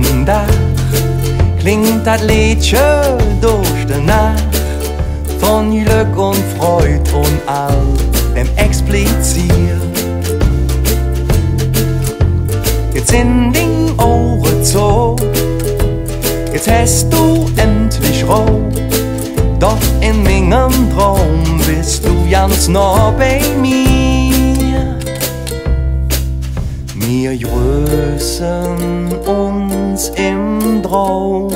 jeden Tag klingt das Liedchen durch die Nacht von Glück und Freud und all dem expliziert. Jetzt in den Ohren so, jetzt hast du endlich Ruhe. Doch in meinem Traum bist du ganz nah bei mir. Wir grüßen uns im Traum,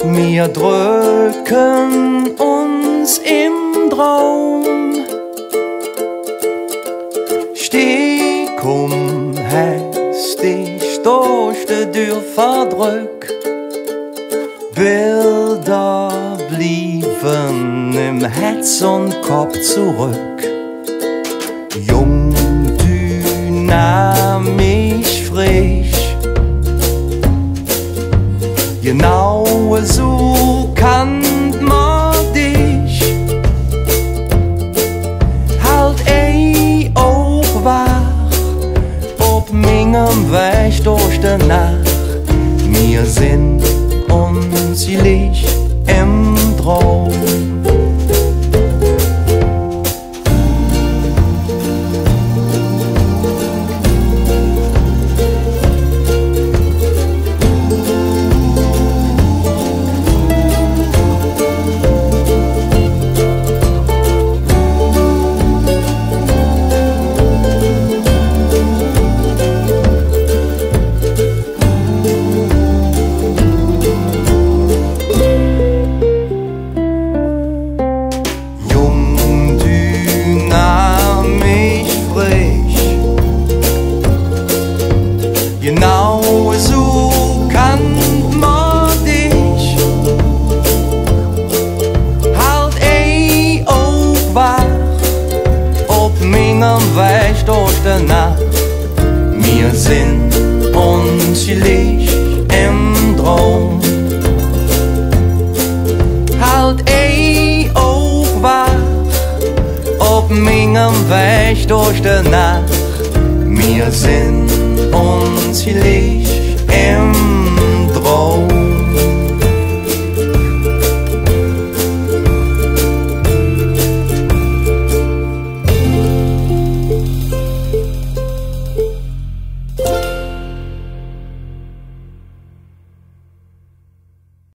wir drücken uns im Traum. Steh, komm, hast dich durch die Tür verdrückt. Bilder blieben im Herz und Kopf zurück. Jung, dynamisch, frisch. Genau so kannt man dich. Halt auch wach, ob meinem Weg durch die Nacht. Wir sind uns Licht im Traum. Genau so kannt man dich. Halt auch wach, ob meinem Weg durch die Nacht. Wir sind uns Licht im Traum. Halt auch wach, ob meinem Weg durch die Nacht. Wir sind uns Licht im